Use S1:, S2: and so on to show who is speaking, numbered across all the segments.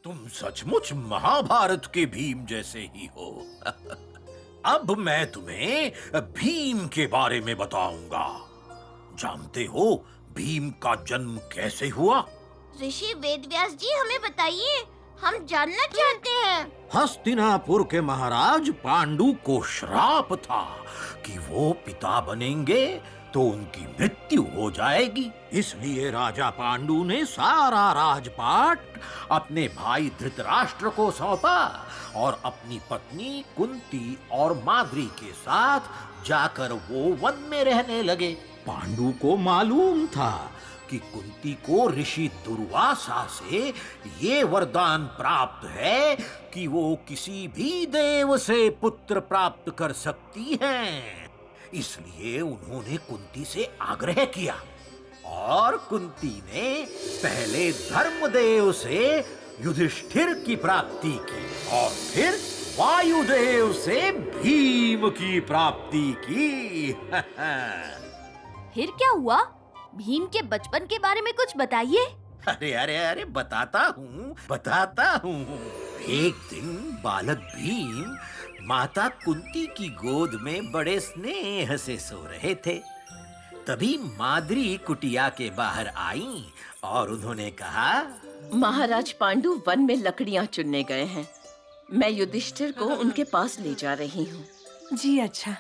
S1: तुम सचमुच महाभारत के भीम जैसे ही हो। अब मैं तुम्हें भीम के बारे में बताऊंगा। जानते हो भीम का जन्म कैसे हुआ?
S2: ऋषि वेदव्यास जी, हमें बताइए, हम जानना चाहते हैं।
S1: हस्तिनापुर के महाराज पांडु को श्राप था कि वो पिता बनेंगे तो उनकी मृत्यु हो जाएगी। इसलिए राजा पांडु ने सारा राजपाट अपने भाई धृतराष्ट्र को सौंपा और अपनी पत्नी कुंती और माद्री के साथ जाकर वो वन में रहने लगे। पांडु को मालूम था कि कुंती को ऋषि दुर्वासा से ये वरदान प्राप्त है कि वो किसी भी देव से पुत्र प्राप्त कर सकती हैं। इसलिए उन्होंने कुंती से आग्रह किया और कुंती ने पहले धर्मदेव से युधिष्ठिर की प्राप्ति की और फिर वायुदेव से भीम की प्राप्ति की।
S2: फिर क्या हुआ? भीम के बचपन के बारे में कुछ बताइए।
S1: अरे अरे अरे बताता हूँ। एक दिन बालक भीम माता कुंती की गोद में बड़े स्नेह से सो रहे थे। तभी माद्री कुटिया के बाहर आई और उन्होंने कहा,
S3: महाराज पांडु वन में लकड़ियां चुनने गए हैं। मैं युधिष्ठिर को उनके पास ले जा रही हूँ।
S4: जी अच्छा।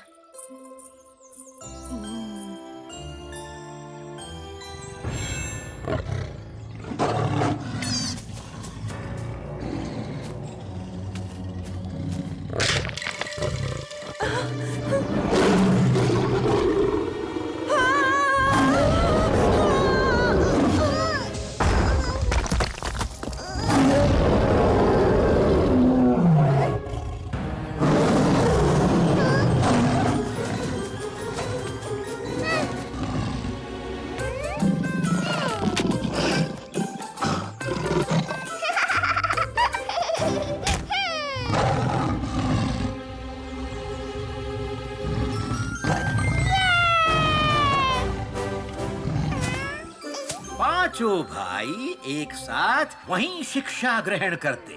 S1: पांचों भाई एक साथ वहीं शिक्षा ग्रहण करते,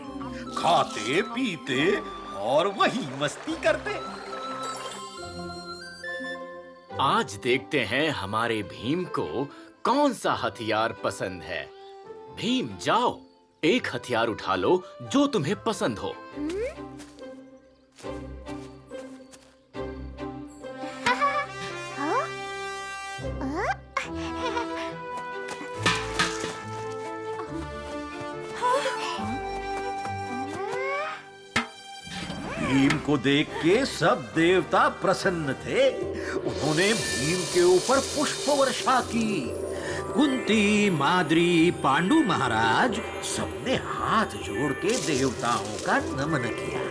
S1: खाते पीते और वहीं मस्ती करते।
S5: आज देखते हैं हमारे भीम को कौन सा हथियार पसंद है। भीम जाओ, एक हथियार उठा लो जो तुम्हें पसंद हो।
S1: भीम को देख के सब देवता प्रसन्न थे। उन्होंने भीम के ऊपर पुष्प वर्षा की। कुंती, माद्री, पांडु महाराज सबने हाथ जोड़ के देवताओं का नमन किया।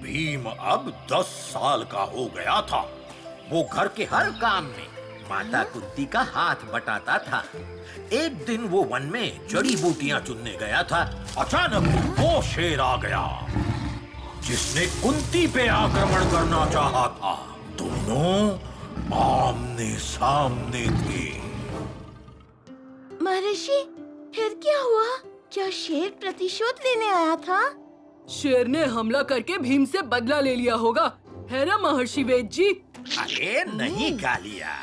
S1: भीम अब 10 साल का हो गया था। वो घर के हर काम में माता कुंती का हाथ बटाता था। एक दिन वो वन में जड़ी बूटियां चुनने गया था। अचानक वो शेर आ गया जिसने कुंती पे आक्रमण करना चाहा था। दोनों आमने सामने थे।
S2: महर्षि, फिर क्या हुआ? क्या शेर प्रतिशोध लेने आया था?
S4: शेर ने हमला करके भीम से बदला ले लिया होगा, है ना महर्षि वेद जी?
S1: अरे नहीं कालिया,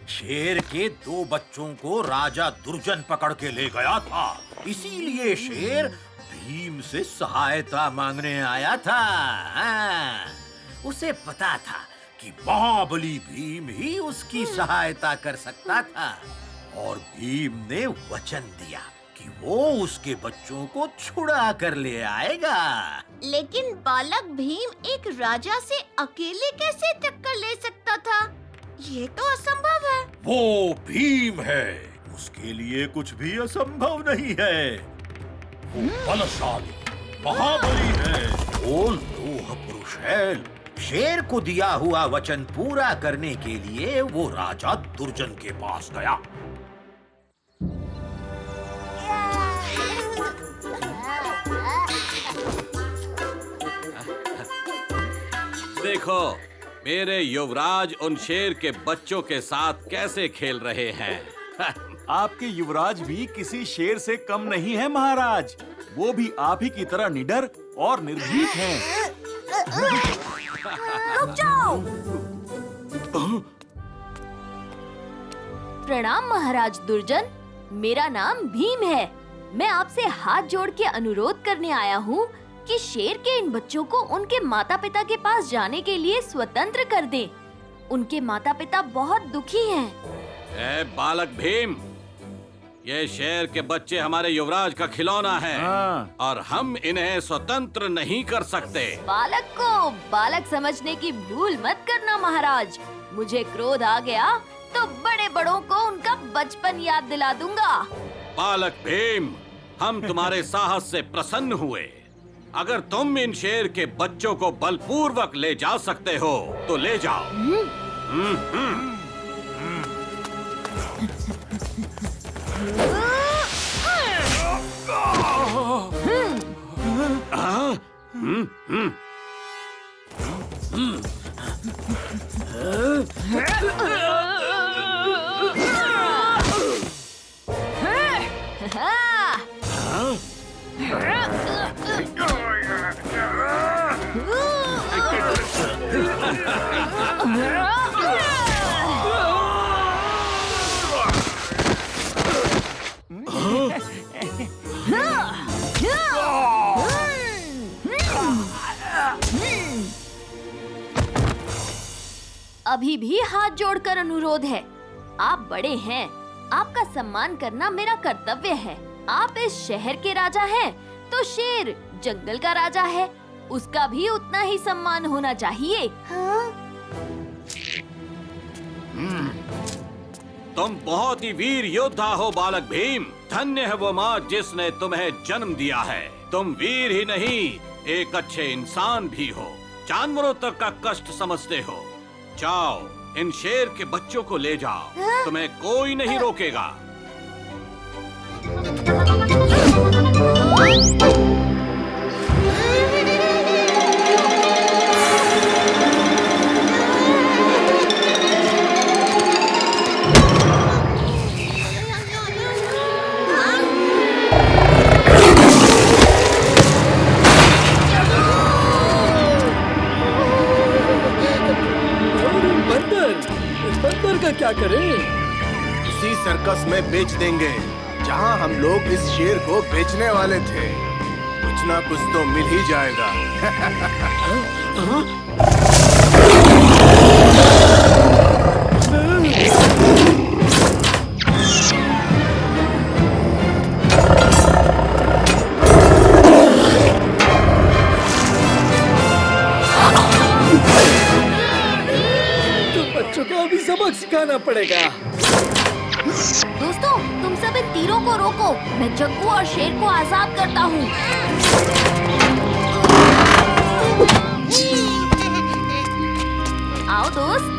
S1: शेर के 2 बच्चों को राजा दुर्जन पकड़ के ले गया था। इसीलिए शेर भीम से सहायता मांगने आया था। उसे पता था कि महाबली भीम ही उसकी सहायता कर सकता था और भीम ने वचन दिया कि वो उसके बच्चों को छुड़ा कर ले आएगा।
S2: लेकिन बालक भीम एक राजा से अकेले कैसे टक्कर ले सकता था? ये तो असंभव है।
S1: वो भीम है, उसके लिए कुछ भी असंभव नहीं है। वो बलशाली, महाबली है, वो लोह पुरुष है। शेर को दिया हुआ वचन पूरा करने के लिए वो राजा दुर्जन के पास गया।
S6: देखो, मेरे युवराज उन शेर के बच्चों के साथ कैसे खेल रहे हैं। आपके युवराज भी किसी शेर से कम नहीं है महाराज। वो भी आप ही की तरह निडर और निर्भीक हैं।
S2: रुक जाओ। प्रणाम महाराज दुर्जन, मेरा नाम भीम है। मैं आपसे हाथ जोड़ के अनुरोध करने आया हूँ कि शेर के इन बच्चों को उनके माता पिता के पास जाने के लिए स्वतंत्र कर दें। उनके माता पिता बहुत दुखी हैं।
S1: ए बालक भीम, ये शेर के बच्चे हमारे युवराज का खिलौना है और हम इन्हें स्वतंत्र नहीं कर सकते।
S2: बालक को बालक समझने की भूल मत करना महाराज। मुझे क्रोध आ गया तो बड़े बड़ों को उनका बचपन याद दिला दूंगा।
S1: बालक भीम, हम तुम्हारे साहस से प्रसन्न हुए। अगर तुम इन शेर के बच्चों को बलपूर्वक ले जा सकते हो तो ले जाओ।
S2: अभी भी हाथ जोड़कर अनुरोध है। आप बड़े हैं, आपका सम्मान करना मेरा कर्तव्य है। आप इस शहर के राजा हैं, तो शेर जंगल का राजा है, उसका भी उतना ही सम्मान होना चाहिए। हाँ?
S1: तुम बहुत ही वीर योद्धा हो बालक भीम। धन्य है वो माँ जिसने तुम्हें जन्म दिया है। तुम वीर ही नहीं, एक अच्छे इंसान भी हो। जानवरों तक का कष्ट समझते हो। जाओ, इन शेर के बच्चों को ले जाओ, तुम्हें कोई नहीं रोकेगा।
S7: बंदर का क्या करें?
S8: इसी सर्कस में बेच देंगे जहां हम लोग इस शेर को बेचने वाले थे। कुछ ना कुछ तो मिल ही जाएगा।
S7: बच्चों को अभी सबक सिखाना पड़ेगा।
S2: दोस्तों, तुम सब इन तीरों को रोको। मैं जग्गू और शेर को आजाद करता हूँ। आओ दोस्त।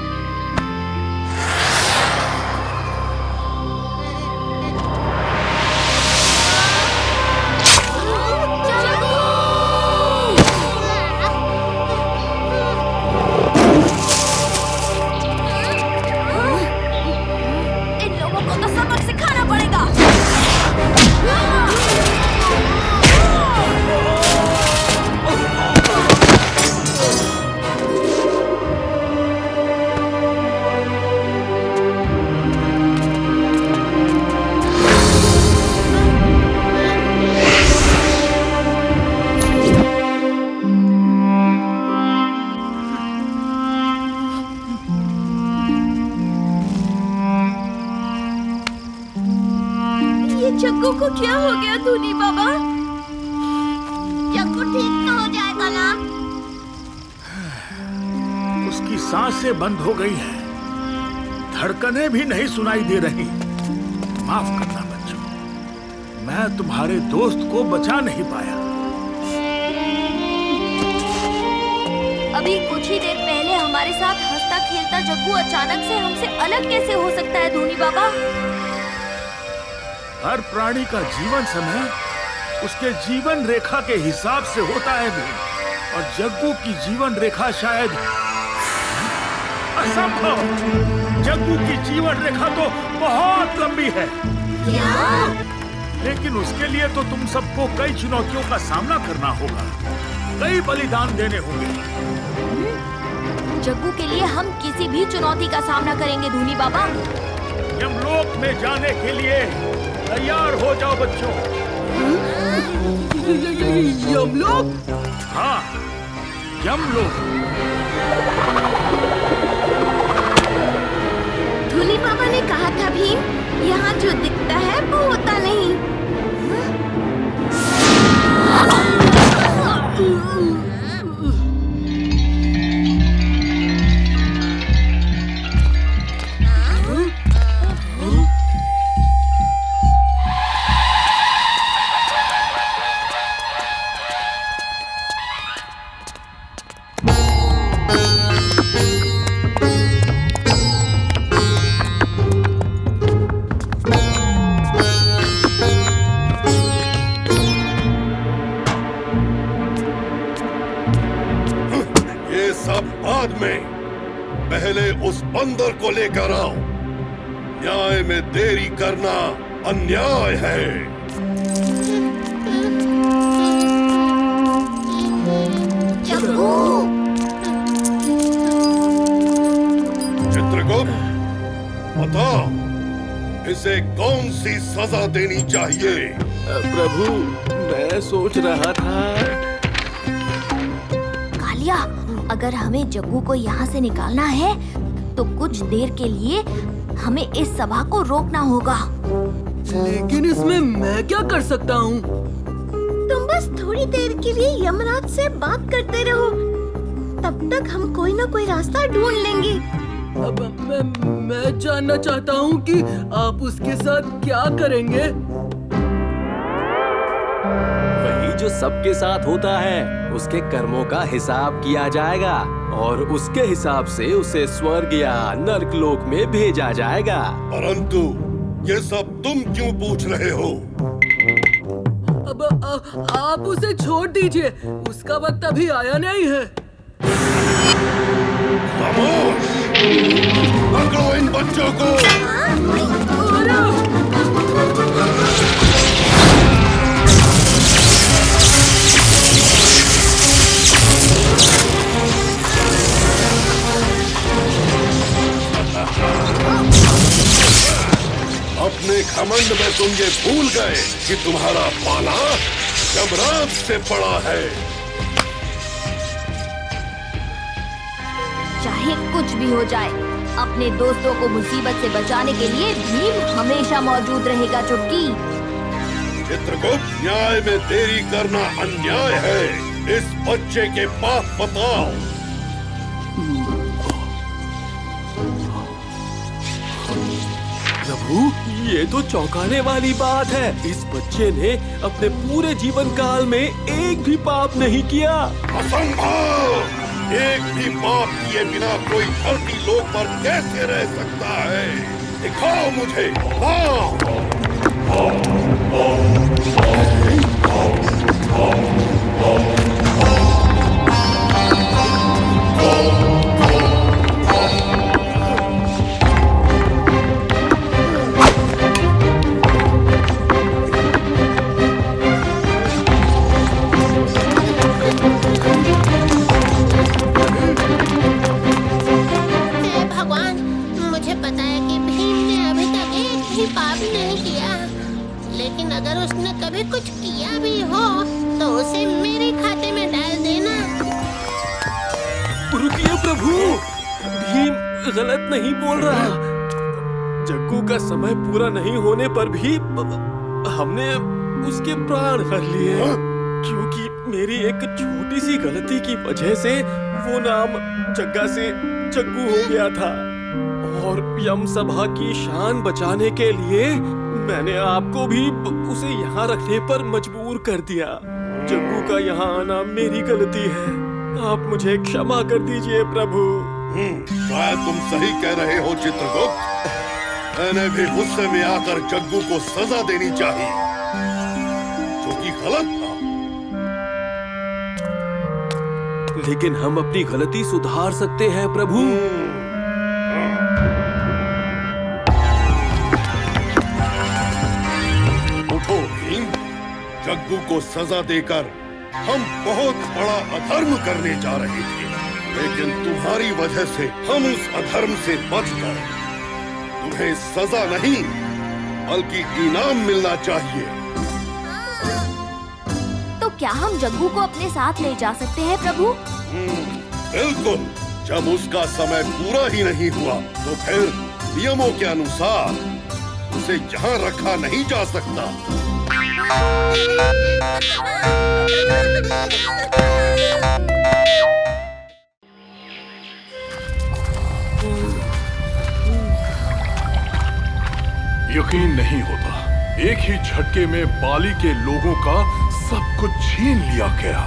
S2: जग्गू को क्या हो गया धूनी बाबा? जग्गू ठीक तो हो जाएगा ना?
S9: उसकी सांसें बंद हो गई हैं, धड़कनें भी नहीं सुनाई दे रही। माफ करना बच्चों, मैं तुम्हारे दोस्त को बचा नहीं पाया।
S2: अभी कुछ ही देर पहले हमारे साथ हंसता खेलता जग्गू अचानक से हमसे अलग कैसे हो सकता है धूनी बाबा?
S9: हर प्राणी का जीवन समय उसके जीवन रेखा के हिसाब से होता है भी, और जग्गू की जीवन रेखा शायद असंभव। जग्गू की जीवन रेखा तो बहुत लंबी है। लेकिन उसके लिए तो तुम सबको कई चुनौतियों का सामना करना होगा, कई बलिदान देने होंगे।
S2: जग्गू के लिए हम किसी भी चुनौती का सामना करेंगे धूनी बाबा।
S9: यमलोक में जाने के लिए तैयार हो जाओ बच्चों।
S4: यमलोक?
S9: हाँ, यमलोक।
S2: धूनी बाबा ने कहा था भीम, यहाँ जो दिखता है वो होता नहीं।
S10: पहले उस बंदर को लेकर आओ। न्याय में देरी करना अन्याय है। चित्रगुप्त, बताओ इसे कौन सी सजा देनी चाहिए?
S8: प्रभु, मैं सोच रहा था।
S2: कालिया, अगर हमें जग्गू को यहाँ से निकालना है तो कुछ देर के लिए हमें इस सभा को रोकना होगा।
S4: लेकिन इसमें मैं क्या कर सकता हूँ?
S2: तुम बस थोड़ी देर के लिए यमराज से बात करते रहो, तब तक हम कोई न कोई रास्ता ढूंढ लेंगे।
S4: अब मैं जानना चाहता हूँ कि आप उसके साथ क्या करेंगे?
S7: वही जो सबके साथ होता है, उसके कर्मों का हिसाब किया जाएगा और उसके हिसाब से उसे स्वर्ग या नरकलोक में भेजा जाएगा।
S10: परंतु ये सब तुम क्यों पूछ रहे हो?
S4: अब आप उसे छोड़ दीजिए, उसका वक्त अभी आया नहीं है।
S10: खामोश! पकड़ो इन बच्चों को। अपने घमंड में तुम ये भूल गए कि तुम्हारा पाला यमराज से पड़ा है।
S2: चाहे कुछ भी हो जाए, अपने दोस्तों को मुसीबत से बचाने के लिए भीम हमेशा मौजूद रहेगा। चुटकी।
S10: चित्रगुप्त, न्याय में देरी करना अन्याय है। इस बच्चे के पाप बताओ।
S7: प्रभु, ये तो चौंकाने वाली बात है। इस बच्चे ने अपने पूरे जीवन काल में एक भी पाप नहीं किया।
S10: असंभव! एक भी पाप किए बिना कोई धरती लोक पर कैसे रह सकता है? दिखाओ मुझे।
S11: लेकिन अगर उसने कभी कुछ किया भी हो तो उसे मेरे खाते में डाल देना।
S7: रुकिए प्रभु, भीम गलत नहीं बोल रहा। जग्गू का समय पूरा नहीं होने पर भी हमने उसके प्राण हर लिए, क्योंकि मेरी एक छोटी सी गलती की वजह से वो नाम जग्गा से जग्गू हो गया था। और यम सभा की शान बचाने के लिए मैंने आपको भी उसे यहाँ रखने पर मजबूर कर दिया। जग्गू का यहाँ आना मेरी गलती है, आप मुझे क्षमा कर दीजिए प्रभु।
S10: शायद तुम सही कह रहे हो चित्रगुप्त। मैंने भी गुस्से में आकर जग्गू को सजा देनी चाहिए, जो कि गलत था।
S7: लेकिन हम अपनी गलती सुधार सकते हैं प्रभु।
S10: जग्गू को सजा देकर हम बहुत बड़ा अधर्म करने जा रहे थे, लेकिन तुम्हारी वजह से हम उस अधर्म से बच गए। तुम्हें सजा नहीं बल्कि इनाम मिलना चाहिए।
S2: तो क्या हम जग्गू को अपने साथ ले जा सकते हैं प्रभु?
S10: बिल्कुल। जब उसका समय पूरा ही नहीं हुआ तो फिर नियमों के अनुसार उसे यहाँ रखा नहीं जा सकता।
S9: यकीन नहीं होता, एक ही झटके में बाली के लोगों का सब कुछ छीन लिया गया।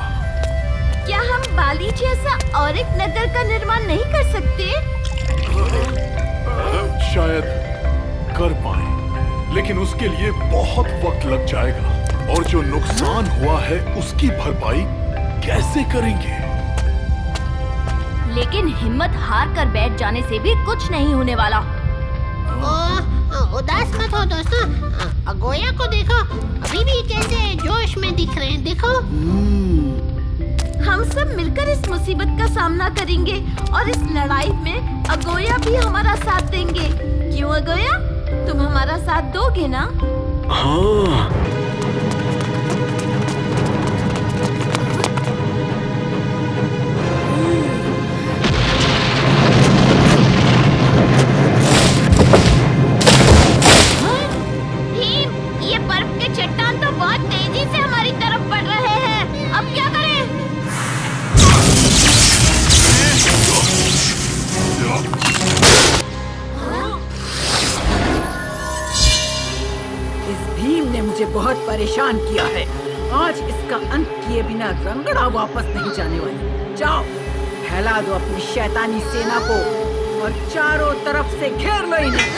S2: क्या हम बाली जैसा और एक नगर का निर्माण नहीं कर सकते?
S9: शायद कर पाए, लेकिन उसके लिए बहुत वक्त लग जाएगा और जो नुकसान हुआ है उसकी भरपाई कैसे करेंगे?
S2: लेकिन हिम्मत हार कर बैठ जाने से भी कुछ नहीं होने वाला।
S11: उदास मत हो दोस्तों, अगोया को देखो, अभी भी कैसे जोश में दिख रहे हैं, देखो।
S2: हम सब मिलकर इस मुसीबत का सामना करेंगे और इस लड़ाई में अगोया भी हमारा साथ देंगे। क्यों अगोया, तुम हमारा साथ दोगे ना?
S7: हाँ।
S2: भीम, ये बर्फ के चट्टान तो बहुत तेजी से हमारी तरफ बढ़ रहे हैं। अब क्या करें?
S4: भीम ने मुझे बहुत परेशान किया है। आज इसका अंत किए बिना रंगड़ा वापस नहीं जाने वाली। जाओ, फैला दो अपनी शैतानी सेना को और चारों तरफ से घेर लो इन्हें।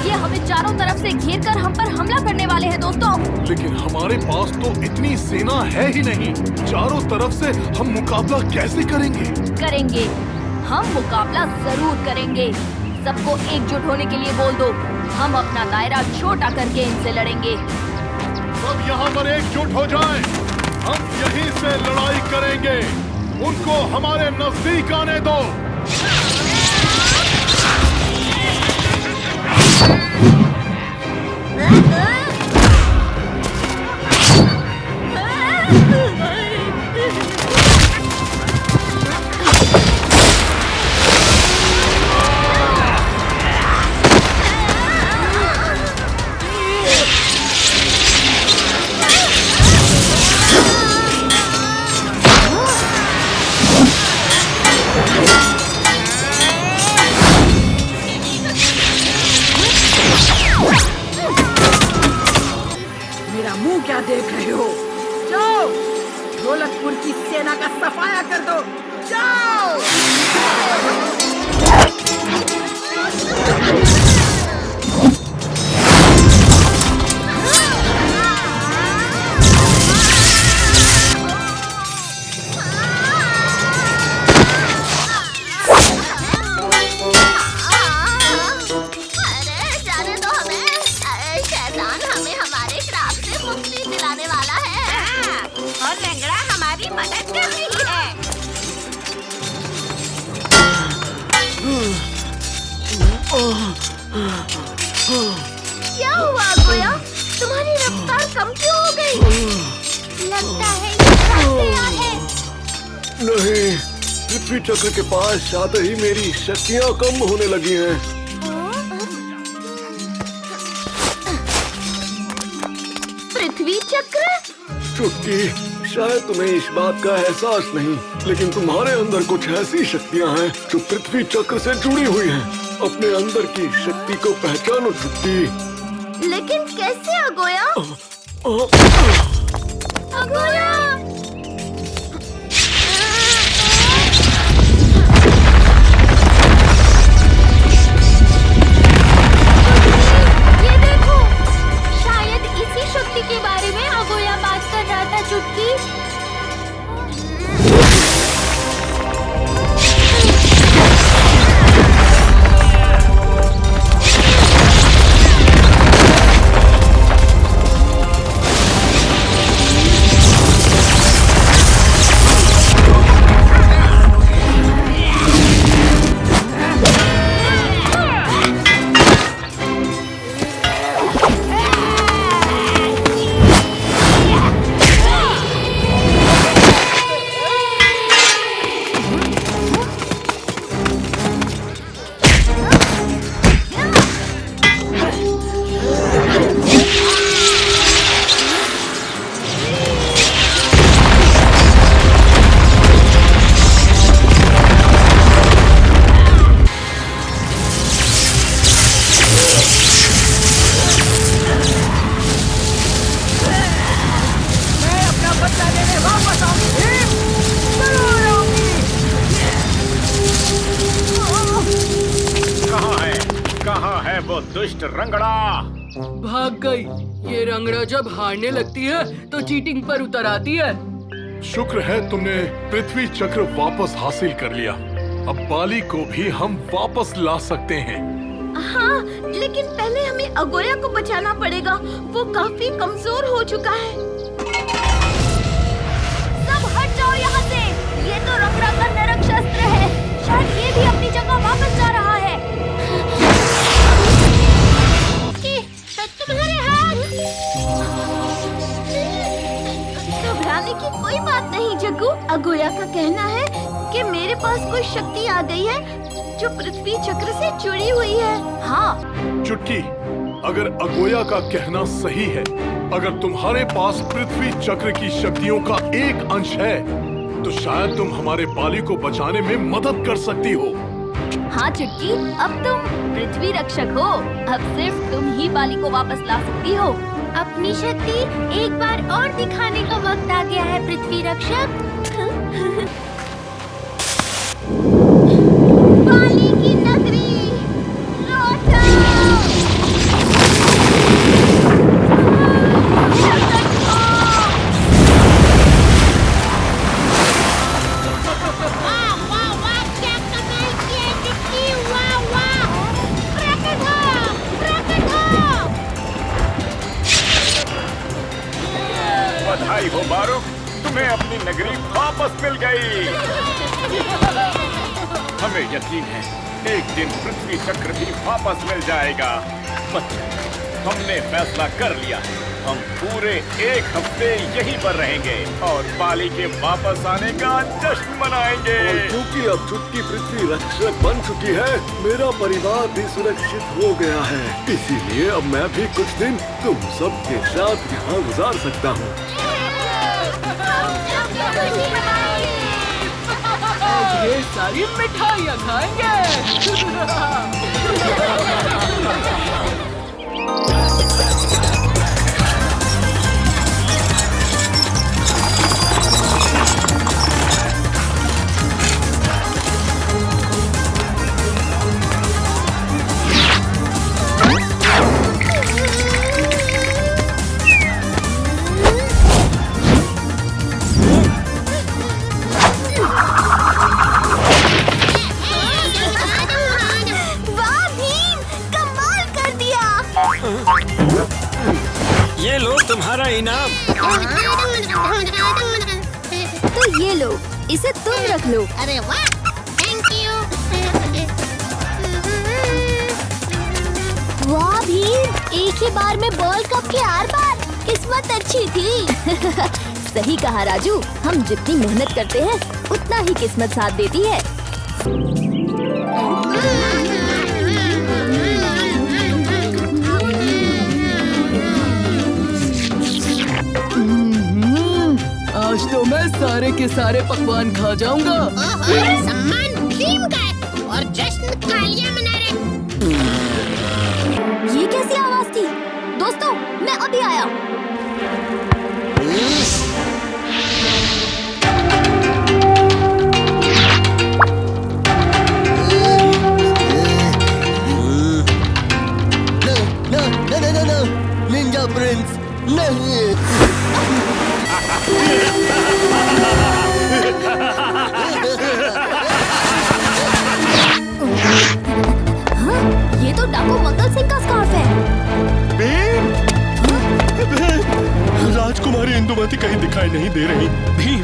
S2: ये हमें चारों तरफ से घेर कर हम पर हमला करने वाले हैं दोस्तों।
S9: लेकिन हमारे पास तो इतनी सेना है ही नहीं। चारों तरफ से हम मुकाबला कैसे करेंगे?
S2: करेंगे, हम मुकाबला जरूर करेंगे। सबको एकजुट होने के लिए बोल दो। हम अपना दायरा छोटा करके इनसे लड़ेंगे।
S10: सब यहाँ पर एकजुट हो जाएं। हम यहीं से लड़ाई करेंगे। उनको हमारे नजदीक आने दो।
S4: मेरा मुंह क्या देख रहे हो? जाओ, ढोलकपुर की सेना का सफाया कर दो। जाओ।
S2: क्या हुआ गोया? तुम्हारी रफ्तार कम क्यों हो गई? लगता है ये रास्ते है।
S7: नहीं, पृथ्वी चक्र के पास आते ही मेरी शक्तियाँ कम होने लगी हैं।
S2: पृथ्वी चक्र?
S7: चुटकी, शायद तुम्हें इस बात का एहसास नहीं, लेकिन तुम्हारे अंदर कुछ ऐसी शक्तियाँ हैं जो पृथ्वी चक्र से जुड़ी हुई हैं। अपने अंदर की शक्ति को पहचानो चुटकी।
S2: लेकिन कैसे अगोया? अगोया! ये देखो, शायद इसी शक्ति के बारे में अगोया बात कर रहा था चुटकी।
S5: वो दुष्ट रंगड़ा।
S12: भाग गई। ये रंगड़ा जब हारने लगती है तो चीटिंग पर उतर आती है।
S13: शुक्र है तुमने पृथ्वी चक्र वापस हासिल कर लिया। अब बाली को भी हम वापस ला सकते हैं।
S3: हाँ, लेकिन पहले हमें अगोया को बचाना पड़ेगा। वो काफी कमजोर हो चुका है।
S2: सब हट जाओ यहाँ से। ये तो रंगड़ा का नरक शस्त्र है। शायद ये भी अपनी जगह वापस जा रहा है।
S11: तुम्हारे हाथ।
S3: घबराने की कोई बात नहीं जग्गू। अगोया का कहना है कि मेरे पास कोई शक्ति आ गई है जो पृथ्वी चक्र से जुड़ी हुई है।
S2: हाँ।
S13: चुटकी, अगर अगोया का कहना सही है, अगर तुम्हारे पास पृथ्वी चक्र की शक्तियों का एक अंश है, तो शायद तुम हमारे बाली को बचाने में मदद कर सकती हो।
S2: हाँ चुटकी, अब तुम पृथ्वी रक्षक हो। अब सिर्फ तुम ही बाली को वापस ला सकती हो।
S11: अपनी शक्ति एक बार और दिखाने का वक्त आ गया है पृथ्वी रक्षक। बाली की नगरी लौटो। वाह वाह वाह, क्या कमाल किया है चुटकी। वाह वाह, प्रकट हो, प्रकट हो।
S5: बधाई हो बारूक, तुम्हें अपनी नगरी वापस मिल गई। हमें यकीन है एक दिन पृथ्वी चक्र भी वापस मिल जाएगा। बच्चे, हमने फैसला कर लिया है। हम पूरे एक हफ्ते यहीं पर रहेंगे और बाली के वापस आने का जश्न मनाएंगे।
S7: और क्योंकि अब चुटकी पृथ्वी रक्षक बन चुकी है, मेरा परिवार भी सुरक्षित हो गया है। इसीलिए अब मैं भी कुछ दिन तुम सबके साथ यहाँ गुजार सकता हूँ।
S12: आज ये सारी मिठाइयाँ खाएंगे।
S14: ये लो तुम्हारा इनाम।
S2: तो ये लो, इसे तुम रख लो।
S11: अरे वाह, थैंक यू।
S2: वाह भीम, एक ही बार में वर्ल्ड कप के 8 बार। किस्मत अच्छी थी। सही कहा राजू, हम जितनी मेहनत करते हैं उतना ही किस्मत साथ देती है।
S12: आज तो मैं सारे के सारे पकवान खा जाऊंगा।
S11: सम्मान भीम का है और जश्न तालियां मना रहे।
S2: ये कैसी आवाज थी? दोस्तों, मैं अभी आया।
S15: निंजा प्रिंस नहीं।
S2: हाँ, ये तो डाकू मंगल सिंह का स्कार्फ है।
S7: राजकुमारी इंदुमती कहीं दिखाई नहीं दे रही। भीम,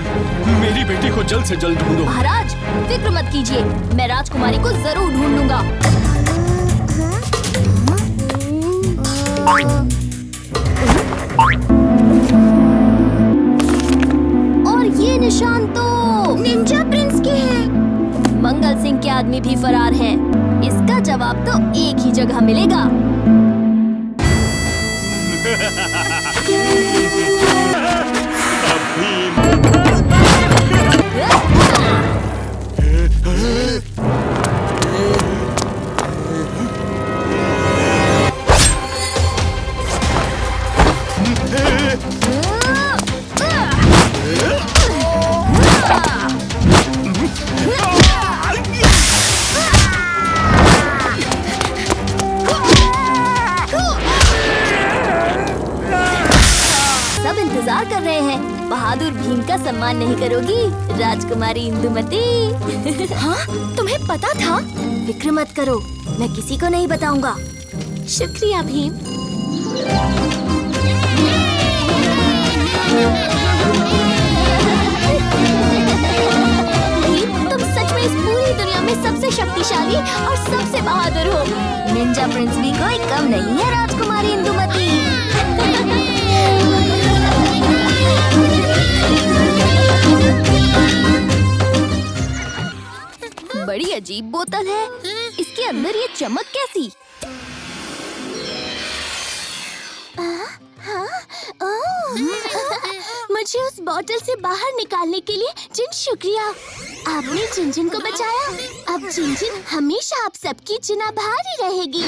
S7: मेरी बेटी को जल्द से जल्द ढूंढो।
S2: महाराज, फिक्र मत कीजिए, मैं राजकुमारी को जरूर ढूंढ लूंगा। और ये निशान तो
S11: निंजा प्रिंस के हैं।
S2: मंगल सिंह के आदमी भी फरार हैं। इसका जवाब तो एक ही जगह मिलेगा। इंतजार कर रहे हैं। बहादुर भीम का सम्मान नहीं करोगी राजकुमारी इंदुमती? हाँ, तुम्हें पता था? फिक्र मत करो, मैं किसी को नहीं बताऊंगा। शुक्रिया भीम। तुम सच में इस पूरी दुनिया में सबसे शक्तिशाली और सबसे बहादुर हो। निंजा प्रिंस भी कोई कम नहीं है राजकुमारी इंदुमती। बड़ी अजीब बोतल है, इसके अंदर ये चमक कैसी? मुझे उस बोतल से बाहर निकालने के लिए जिन शुक्रिया। आपने जिन को बचाया। अब जिन हमेशा आप सबकी जिनाभार ही रहेगी।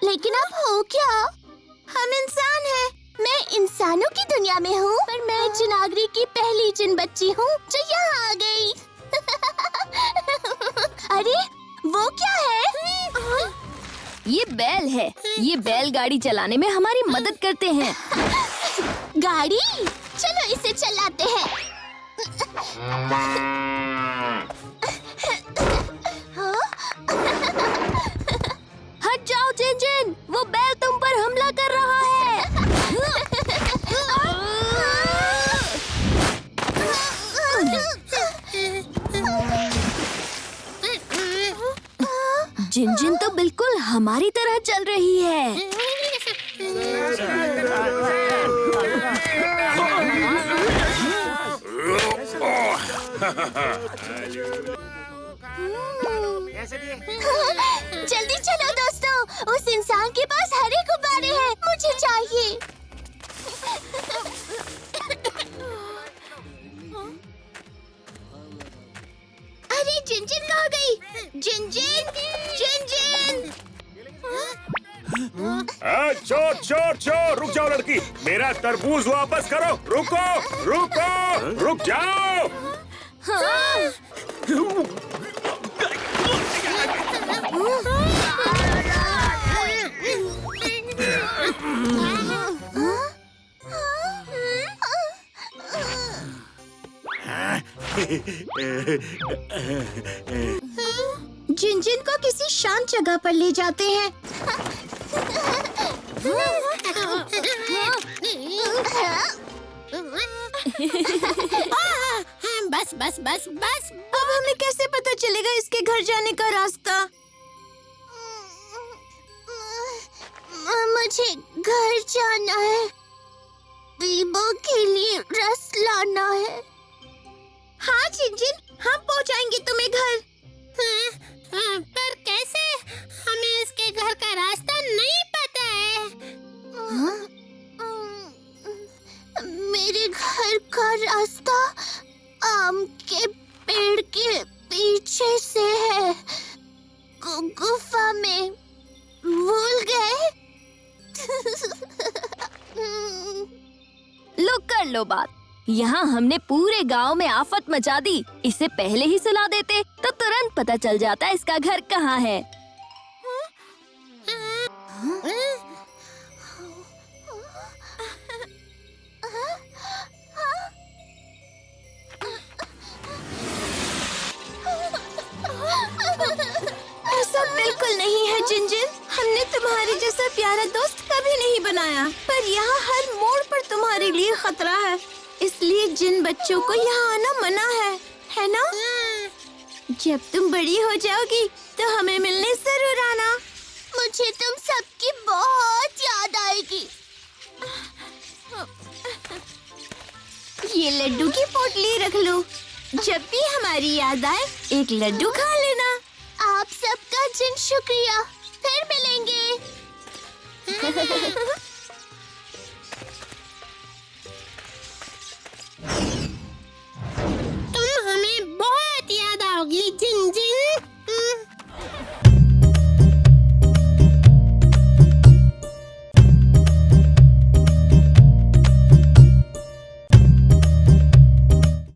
S2: लेकिन अब हो क्या? हम इंसान हैं। मैं इंसानों की दुनिया में हूँ, पर मैं जिनागरी की पहली जिन बच्ची हूँ जो यहाँ आ गई। अरे वो क्या है? ये बैल है। ये बैलगाड़ी चलाने में हमारी मदद करते हैं। गाड़ी? चलो इसे चलाते हैं। हट जाओ जिन, वो बैल तुम पर हमला कर रहा है। जिन तो बिल्कुल हमारी तरह चल रही है। जल्दी चलो दोस्तों, उस इंसान के पास हरे गुब्बारे हैं, मुझे चाहिए। अरे जिन कहाँ गई? जिन
S5: चोर चोर चोर, रुक जाओ लड़की, मेरा तरबूज वापस करो। रुको रुको, रुक जाओ।
S2: हाँ।
S3: जिन को किसी शांत जगह पर ले जाते हैं।
S11: बस बस बस बस।
S3: अब हमें कैसे पता चलेगा इसके घर जाने का रास्ता? मुझे घर जाना है। बीबो के लिए रस लाना है। हाँ जिन, हम पहुँचाएंगे तुम्हें घर।
S11: पर कैसे? हमें इसके घर का रास्ता नहीं पता है।
S3: मेरे घर का रास्ता आम के पेड़ के पीछे से है। गुफा में भूल गए?
S2: लो कर लो बात। यहाँ हमने पूरे गांव में आफत मचा दी। इसे पहले ही सुला देते तो तुरंत पता चल जाता इसका घर कहाँ है।
S3: ऐसा बिल्कुल नहीं है जिन। हमने तुम्हारे जैसा प्यारा दोस्त कभी नहीं बनाया, पर यहाँ हर मोड़ पर तुम्हारे लिए खतरा है। इसलिए जिन बच्चों को यहाँ आना मना है ना? जब तुम बड़ी हो जाओगी तो हमें मिलने जरूर आना। मुझे तुम सबकी बहुत याद आएगी। ये लड्डू की पोटली रख लो। जब भी हमारी याद आए एक लड्डू खा लेना। आप सबका जिन शुक्रिया। फिर मिलेंगे।